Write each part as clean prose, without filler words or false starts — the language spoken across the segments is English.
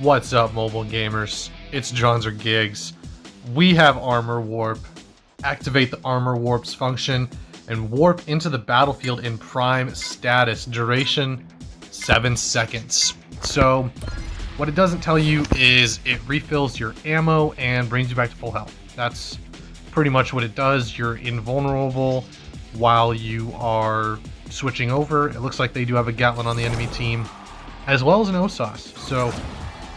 What's up, mobile gamers? It's Johns or Gigs. We have Armor Warp. Activate the Armor Warp's function and warp into the battlefield in prime status. Duration 7 seconds. So, what it doesn't tell you is it refills your ammo and brings you back to full health. That's pretty much what it does. You're invulnerable while you are switching over. It looks like they do have a Gatlyn on the enemy team, as well as an OSAS. So,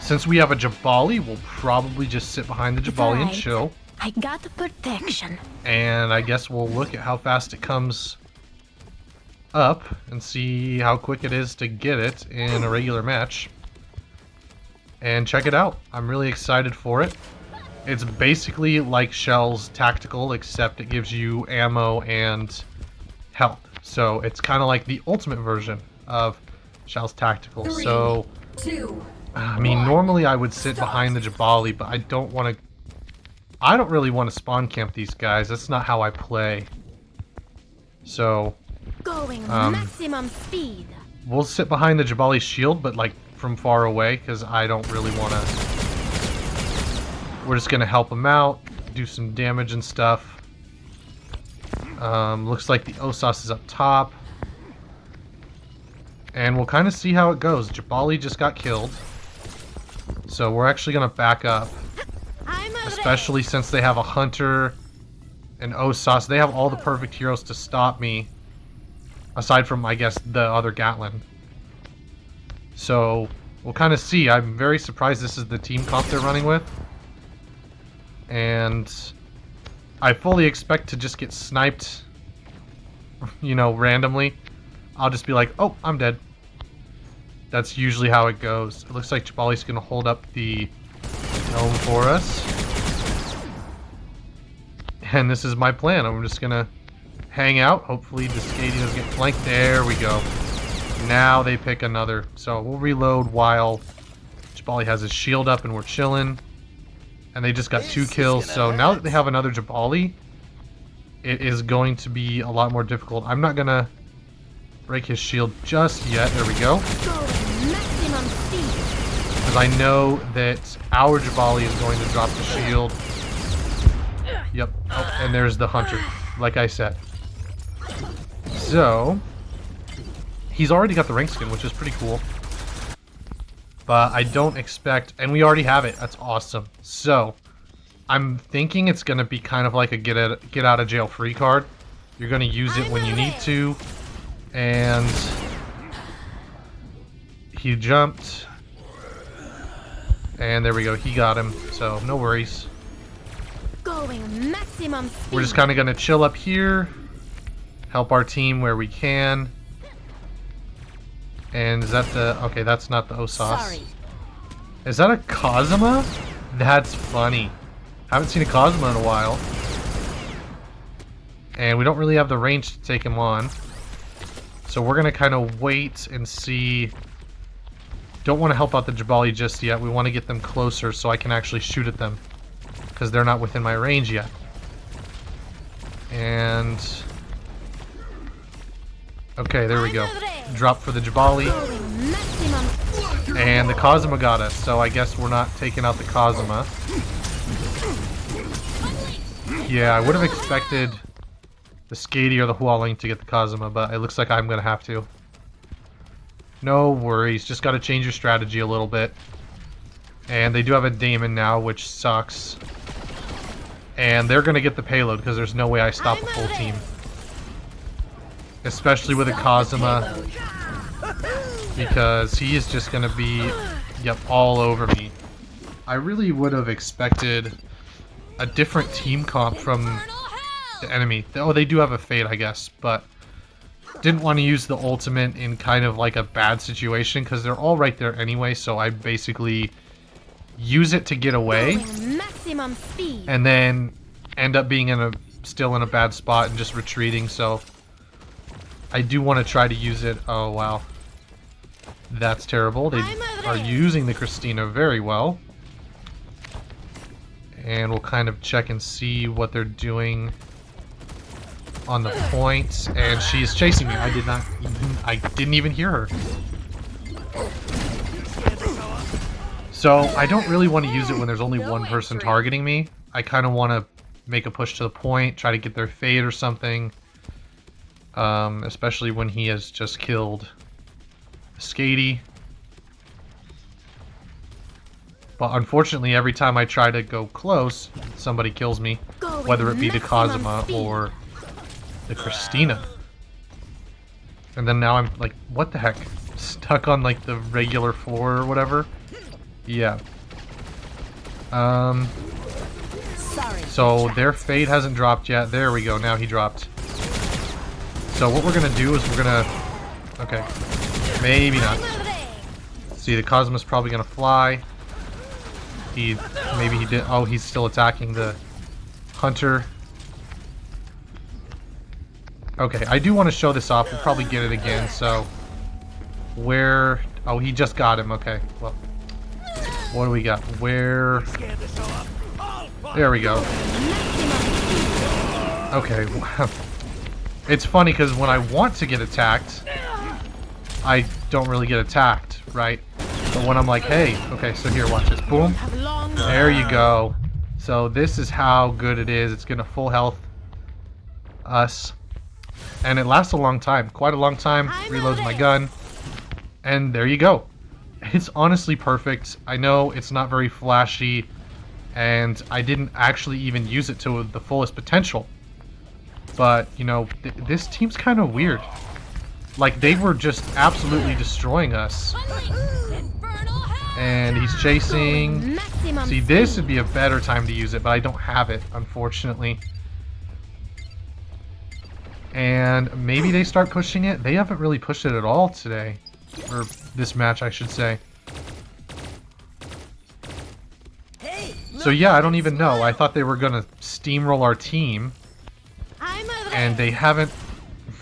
since we have a Jabali, we'll probably just sit behind the Jabali and chill. I got the protection. And I guess we'll look at how fast it comes up and see how quick it is to get it in a regular match. And check it out. I'm really excited for it. It's basically like Shell's Tactical, except it gives you ammo and health. So it's kind of like the ultimate version of Shell's Tactical. 3, so 2, I mean, normally I would sit behind the Jabali, but I don't really want to spawn camp these guys. That's not how I play. So, Going maximum speed. we'll sit behind the Jabali's shield, but like from far away, because I don't really want to. We're just going to help him out, do some damage and stuff. Looks like the OSAS is up top. And we'll kind of see how it goes. Jabali just got killed. So we're actually going to back up. Especially since they have a Hunter and OSAS. They have all the perfect heroes to stop me. Aside from, I guess, the other Gatlyn. So, we'll kind of see. I'm very surprised this is the team comp they're running with. And I fully expect to just get sniped, you know, randomly. I'll just be like, oh, I'm dead. That's usually how it goes. It looks like Jabali's going to hold up the gnome for us. And this is my plan. I'm just going to hang out. Hopefully the Skady doesn't get flanked. There we go. Now they pick another. So we'll reload while Jabali has his shield up and we're chilling. And they just got 2 kills. So now that they have another Jabali, it is going to be a lot more difficult. I'm not going to break his shield just yet. There we go. Because I know that our Jabali is going to drop the shield. Yep. Oh, and there's the Hunter, like I said. So, he's already got the rank skin, which is pretty cool. But I don't expect... And we already have it. That's awesome. So, I'm thinking it's going to be kind of like a get out of jail free card. You're going to use it when you need to. And he jumped. And there we go. He got him. So, no worries. Going maximum speed. We're just kind of going to chill up here. Help our team where we can. And is that the... Okay, that's not the OSAS. Sorry. Is that a Kazuma? That's funny. Haven't seen a Kazuma in a while. And we don't really have the range to take him on. So we're going to kind of wait and see. Don't want to help out the Jabali just yet. We want to get them closer so I can actually shoot at them. Because they're not within my range yet. And... Okay, there we go. Drop for the Jabali. And the Kazuma got us, so I guess we're not taking out the Kazuma. Yeah, I would have expected the Skady or the Hualing to get the Kazuma, but it looks like I'm going to have to. No worries, just got to change your strategy a little bit. And they do have a Daemon now, which sucks. And they're going to get the payload, because there's no way I stop a full team. Especially with a Kazuma. Because he is just going to be, yep, all over me. I really would have expected a different team comp from the enemy. Oh, they do have a Fade, I guess, but didn't want to use the ultimate in kind of like a bad situation, because they're all right there anyway, so I basically use it to get away. Maximum speed. And then end up being still in a bad spot and just retreating, so I do want to try to use it. Oh, wow. That's terrible. They are using the Christina very well. And we'll kind of check and see what they're doing on the point. And she is chasing me. I didn't even hear her. So I don't really want to use it when there's only one person targeting me. I kind of want to make a push to the point, try to get their fade or something. Especially when he has just killed Skady. But unfortunately, every time I try to go close, somebody kills me. Whether it be the Kazuma or the Christina. And then now I'm like, what the heck? Stuck on like the regular floor or whatever? Yeah. So their fade hasn't dropped yet. There we go, now he dropped. So what we're gonna do is we're gonna... Okay. Maybe not. See, the Cosmo's probably gonna fly. Maybe he did... Oh, he's still attacking the Hunter. Okay, I do want to show this off. We'll probably get it again, so... Where... Oh, he just got him. Okay, well... What do we got? Where... There we go. Okay, it's funny because when I want to get attacked, I don't really get attacked, right? But when I'm like, hey, okay, so here, watch this. Boom. There you go. So this is how good it is. It's gonna full health us. And it lasts a long time. Quite a long time. Reloads my gun. And there you go. It's honestly perfect. I know it's not very flashy. And I didn't actually even use it to the fullest potential. But, you know, this team's kind of weird. Like, they were just absolutely destroying us. And he's chasing. See, this would be a better time to use it, but I don't have it, unfortunately. And maybe they start pushing it. They haven't really pushed it at all today. Or this match, I should say. So yeah, I don't even know. I thought they were gonna steamroll our team. And they haven't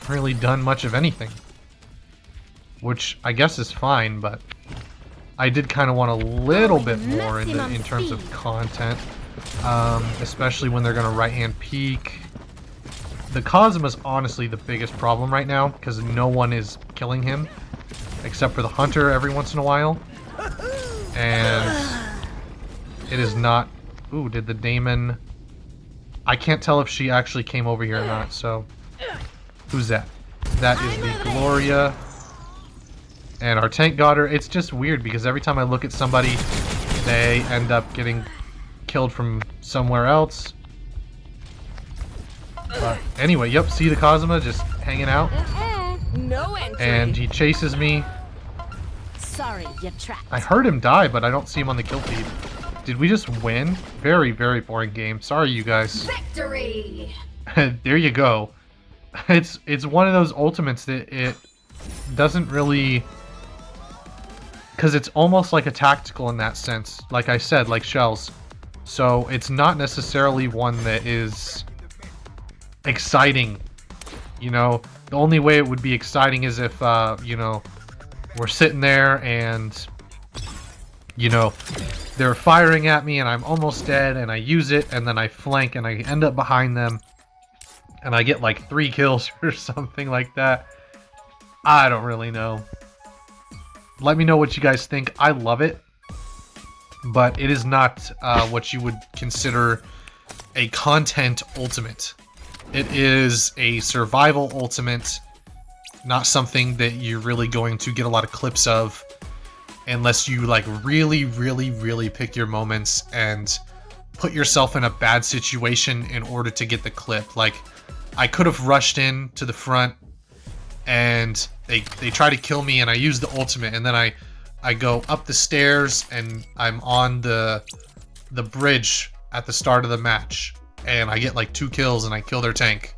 really done much of anything. Which I guess is fine, but I did kind of want a little bit more in terms of content. Especially when they're gonna right-hand peek. The Cosmo's honestly the biggest problem right now, because no one is killing him. Except for the Hunter every once in a while. And it is not... Ooh, did the Daemon... I can't tell if she actually came over here or not, so... Who's that? That is the Gloria. And our tank got her. It's just weird, because every time I look at somebody, they end up getting killed from somewhere else. But anyway, yep, see the Kazuma just hanging out. No entry. And he chases me. Sorry, you trapped. I heard him die, but I don't see him on the kill feed. Did we just win? Very, very boring game. Sorry, you guys. Victory. There you go. It's one of those ultimates that it doesn't really... Because it's almost like a tactical in that sense. Like I said, like shells. So it's not necessarily one that is exciting. You know, the only way it would be exciting is if, you know, we're sitting there and, you know, they're firing at me and I'm almost dead and I use it and then I flank and I end up behind them and I get like 3 kills or something like that. I don't really know. Let me know what you guys think. I love it, but it is not what you would consider a content ultimate. It is a survival ultimate, not something that you're really going to get a lot of clips of unless you like really pick your moments and put yourself in a bad situation in order to get the clip. Like, I could have rushed in to the front and they try to kill me and I use the ultimate and then I go up the stairs and I'm on the bridge at the start of the match and I get like 2 kills and I kill their tank.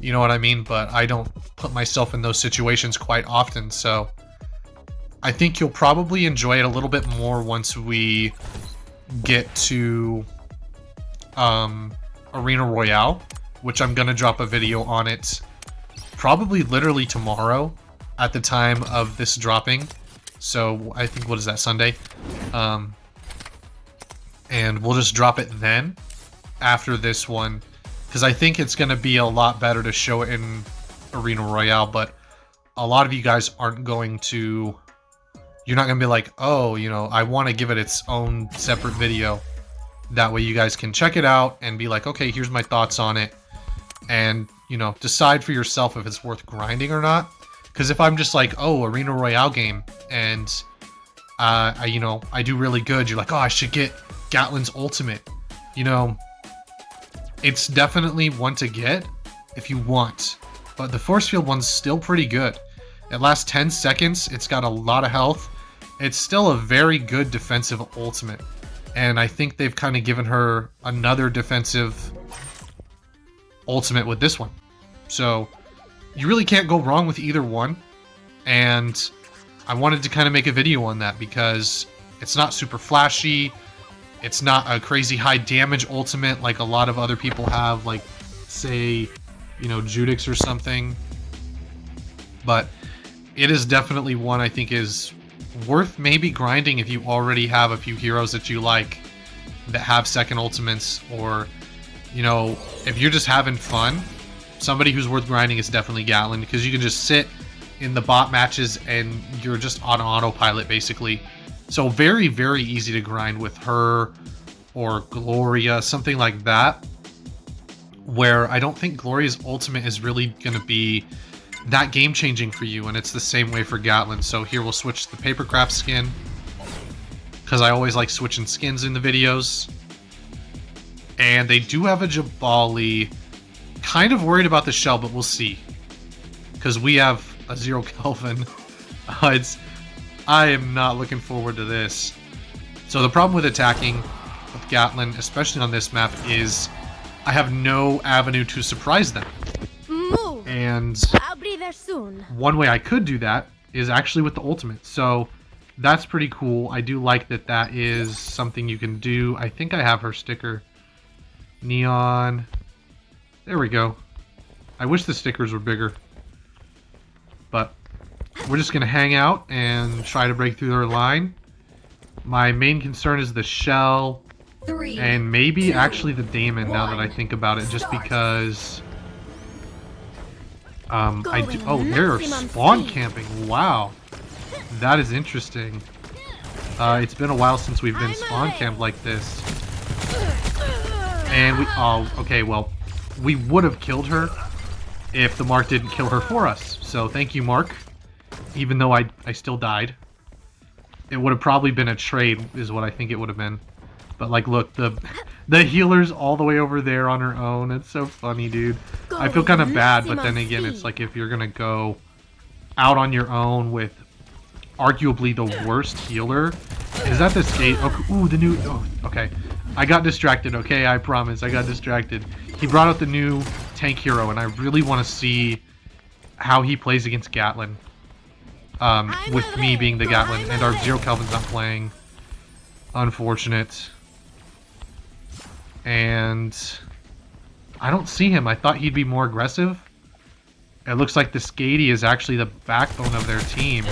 You know what I mean? But I don't put myself in those situations quite often, so I think you'll probably enjoy it a little bit more once we get to Arena Royale, which I'm gonna drop a video on it probably literally tomorrow at the time of this dropping. So I think, what is that, Sunday? And we'll just drop it then after this one, because I think it's going to be a lot better to show it in Arena Royale, but a lot of you guys aren't going to you're not gonna be like, oh, you know, I want to give it its own separate video. That way you guys can check it out and be like, okay, here's my thoughts on it. And, you know, decide for yourself if it's worth grinding or not. Because if I'm just like, oh, Arena Royale game, and, you know, I do really good, you're like, oh, I should get Gatlyn's ultimate. You know, it's definitely one to get if you want. But the force field one's still pretty good. It lasts 10 seconds, it's got a lot of health. It's still a very good defensive ultimate. And I think they've kind of given her another defensive ultimate with this one. So you really can't go wrong with either one. And I wanted to kind of make a video on that because it's not super flashy. It's not a crazy high damage ultimate like a lot of other people have, like, say, you know, Judix or something. But it is definitely one I think is worth maybe grinding if you already have a few heroes that you like that have second ultimates, or, you know, if you're just having fun, somebody who's worth grinding is definitely Gatlyn, because you can just sit in the bot matches and you're just on autopilot basically. So very, very easy to grind with her or Gloria, something like that, where I don't think Gloria's ultimate is really going to be that game-changing for you, and it's the same way for Gatlyn. So here we'll switch the Papercraft skin, because I always like switching skins in the videos. And they do have a Jabali. Kind of worried about the shell, but we'll see, because we have a 0 Kelvin. I am not looking forward to this. So the problem with attacking with Gatlyn, especially on this map, is I have no avenue to surprise them. Move. And I'll be there soon. one way I could do that is actually with the ultimate. So that's pretty cool. I do like that that is something you can do. I think I have her sticker. Neon. There we go. I wish the stickers were bigger. But we're just going to hang out and try to break through their line. My main concern is the shell. 3, And maybe 2, actually the Daemon, now that I 1. think about it, just Start. because I do. Going Oh, they're maximum spawn speed. camping. Wow, that is interesting. It's been a while since we've been I'm spawn ahead. camped like this. And we, oh, okay, well, we would have killed her if the Mark didn't kill her for us. So thank you, Mark. Even though I still died. It would have probably been a trade, is what I think it would have been. But like, look, the healer's all the way over there on her own. It's so funny, dude. I feel kind of bad, but then again, it's like if you're gonna go out on your own with arguably the worst healer. Is that the skate? Oh, ooh, the new. Oh, okay. I got distracted. Okay, I promise. I got distracted. He brought out the new tank hero, and I really want to see how he plays against Gatlyn. With me being the Gatlyn, and our 0 Kelvin's not playing. Unfortunate. And I don't see him. I thought he'd be more aggressive. It looks like the Skady is actually the backbone of their team.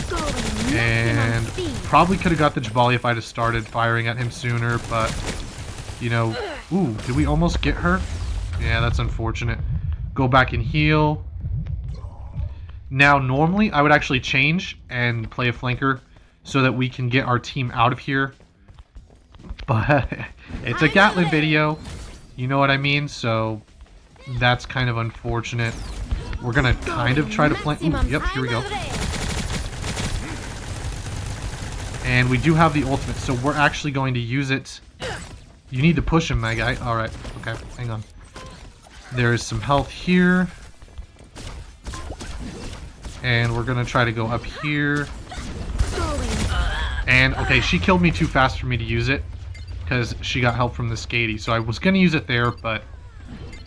Going And maximum speed. probably could have got the Jabali if I'd have started firing at him sooner, but, you know... Ooh, did we almost get her? Yeah, that's unfortunate. Go back and heal. Now, normally, I would actually change and play a flanker so that we can get our team out of here. But it's a Gatlyn video, you know what I mean? So that's kind of unfortunate. We're gonna kind of try to flank. Ooh, yep, here we go. And we do have the ultimate, so we're actually going to use it. You need to push him, my guy. Alright, okay, hang on. There is some health here. And we're gonna try to go up here. And, okay, she killed me too fast for me to use it, because she got help from the Skady. So I was gonna use it there, but,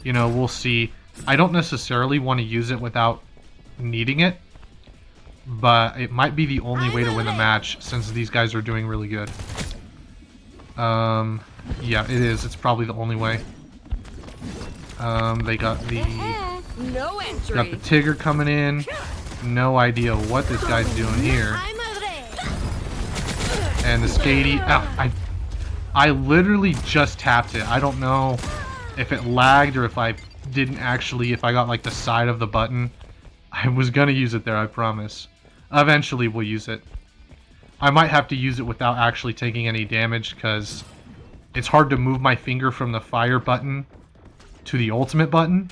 you know, we'll see. I don't necessarily want to use it without needing it, but it might be the only way to win the match, since these guys are doing really good. Yeah, it is. It's probably the only way. They got the... No entry. Got the Tigger coming in. No idea what this guy's doing here. And the Skady... Ah, I literally just tapped it. I don't know if it lagged or if I didn't actually... If I got, like, the side of the button. I was gonna use it there, I promise. Eventually we'll use it. I might have to use it without actually taking any damage, because it's hard to move my finger from the fire button to the ultimate button.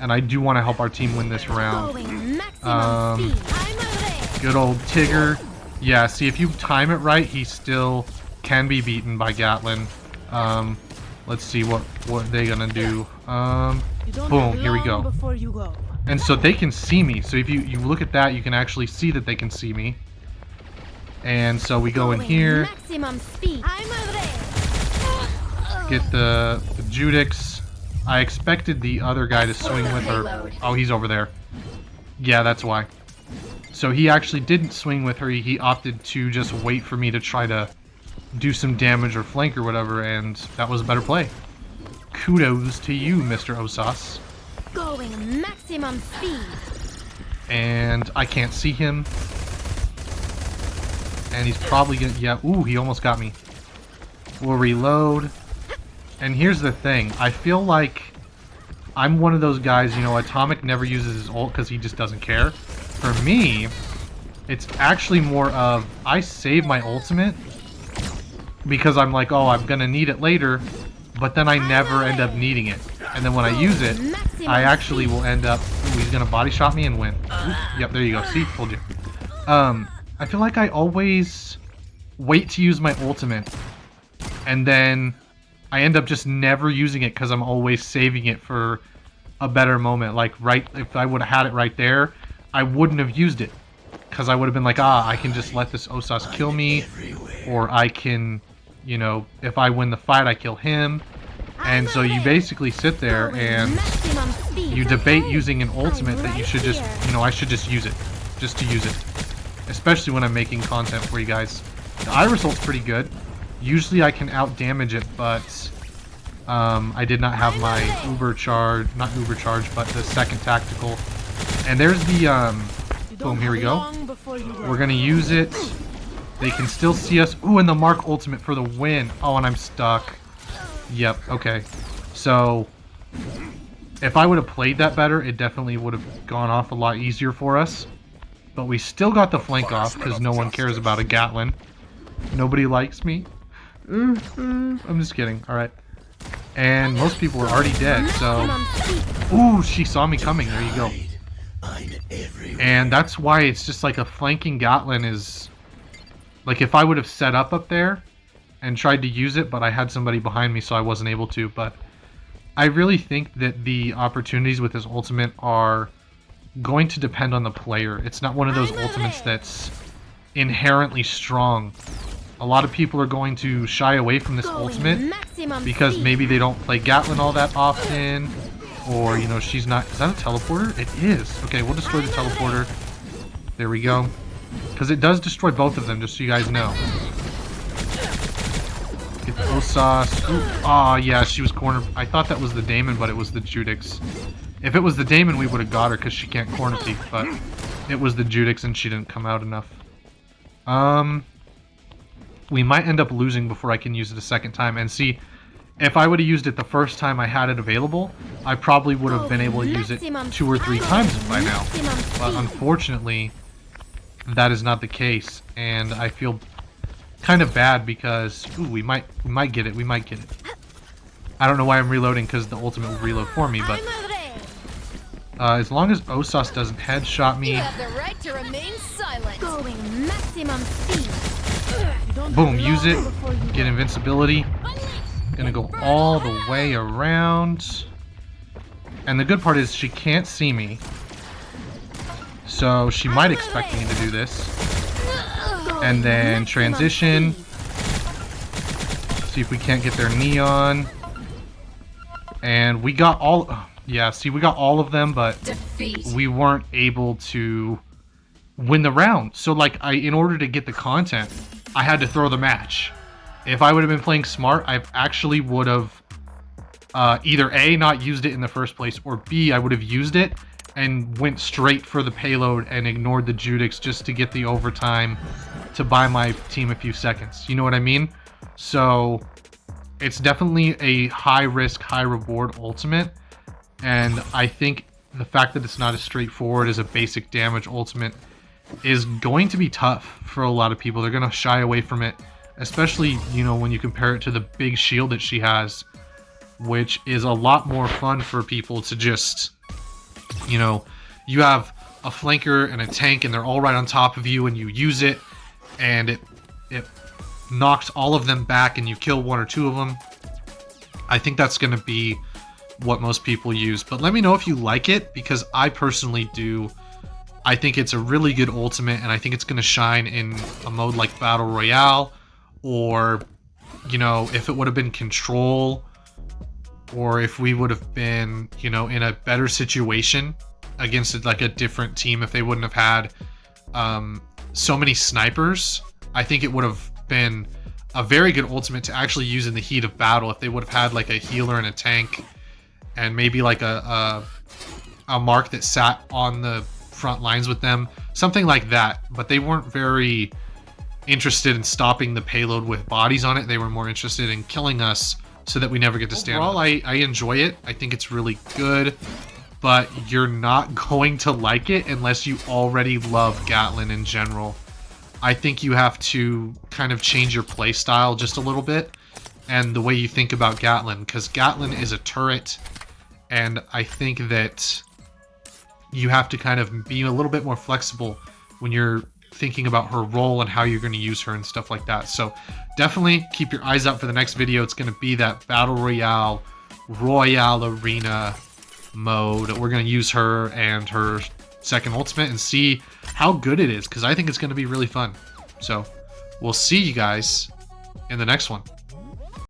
And I do want to help our team win this round. Good old Tigger. Yeah, see, if you time it right, he still can be beaten by Gatlyn. Let's see what they gonna do. Boom, here we go. And so they can see me. So if you look at that, you can actually see that they can see me. And so we go in here. Get the Judix. I expected the other guy to swing with her. Oh, he's over there. Yeah, that's why. So he actually didn't swing with her. He opted to just wait for me to try to do some damage or flank or whatever, and that was a better play. Kudos to you, Mr. Osas. Going maximum speed. And I can't see him. And he's probably gonna... Yeah, ooh, he almost got me. We'll reload. And here's the thing. I feel like I'm one of those guys, you know, Atomic never uses his ult because he just doesn't care. For me, it's actually more of I save my ultimate because I'm like, oh, I'm gonna need it later, but then I never end up needing it. And then when I use it, I actually will end up... Ooh, he's gonna body shot me and win. Ooh, yep, there you go. See? Told you. I feel like I always wait to use my ultimate, and then I end up just never using it because I'm always saving it for a better moment. Like, right, if I would have had it right there, I wouldn't have used it. Because I would have been like, I can just let this Osas kill me, or I can, you know, if I win the fight, I kill him. And so you basically sit there and you debate using an ultimate that you should just, you know, I should just use it. Just to use it. Especially when I'm making content for you guys. The Iris ult's pretty good. Usually I can out-damage it, but I did not have my Uber charge, not Uber charge, but the second tactical. And there's the, boom, here we go. We're gonna use it. They can still see us. Ooh, and the Mark ultimate for the win. Oh, and I'm stuck. Yep, okay. So, if I would have played that better, it definitely would have gone off a lot easier for us. But we still got the flank off, because no one cares about a Gatlin. Nobody likes me. I'm just kidding, alright. And most people were already dead, so... Ooh, she saw me coming, there you go. And that's why it's just like a flanking Gatlin is... Like, if I would have set up there and tried to use it, but I had somebody behind me, so I wasn't able to. But I really think that the opportunities with his ultimate are going to depend on the player. It's not one of those ultimates that's inherently strong. A lot of people are going to shy away from this ultimate because maybe they don't play Gatlyn all that often, or, you know, she's not... Is that a teleporter? It is. Okay, we'll destroy the teleporter. There we go. Because it does destroy both of them, just so you guys know. Get the Osas. Ah, yeah, she was cornered. I thought that was the Daemon, but it was the Judix. If it was the Daemon, we would have got her because she can't corner peek, but it was the Judix and she didn't come out enough. We might end up losing before I can use it a second time. And see, if I would have used it the first time I had it available, I probably would have been able to use it 2 or 3 times by now. But unfortunately, that is not the case, and I feel kind of bad because we might get it. We might get it. I don't know why I'm reloading because the ultimate will reload for me, but as long as Osas doesn't headshot me, You have the right to remain silent. Going maximum speed. boom, use it, get invincibility. Gonna go all the way around, and the good part is she can't see me. So she might expect me to do this. And then transition. See if we can't get their neon. And we got all... Yeah, see, we got all of them, but we weren't able to win the round. So, like, in order to get the content, I had to throw the match. If I would have been playing smart, I actually would have either A, not used it in the first place, or B, I would have used it and went straight for the payload and ignored the Judix just to get the overtime to buy my team a few seconds. You know what I mean? So it's definitely a high risk, high reward ultimate. And I think the fact that it's not as straightforward as a basic damage ultimate is going to be tough for a lot of people. They're going to shy away from it, especially, you know, when you compare it to the big shield that she has, which is a lot more fun for people to just, you know, you have a flanker and a tank and they're all right on top of you and you use it and it knocks all of them back and you kill one or two of them. I think that's going to be what most people use, but let me know if you like it, because I personally do. I think it's a really good ultimate, and I think it's going to shine in a mode like Battle Royale, or, you know, if it would have been Control, or if we would have been, you know, in a better situation against like a different team, if they wouldn't have had so many snipers. I think it would have been a very good ultimate to actually use in the heat of battle if they would have had like a healer and a tank, and maybe like a mark that sat on the front lines with them, something like that. But they weren't very interested in stopping the payload with bodies on it. They were more interested in killing us so that we never get to stand. Overall, I enjoy it. I think it's really good, but you're not going to like it unless you already love Gatlyn in general. I think you have to kind of change your play style just a little bit and the way you think about Gatlyn, because Gatlyn is a turret, and I think that you have to kind of be a little bit more flexible when you're thinking about her role and how you're going to use her and stuff like that. So definitely keep your eyes out for the next video. It's going to be that Battle Royale Arena mode. We're going to use her and her second ultimate and see how good it is, because I think it's going to be really fun. So we'll see you guys in the next one.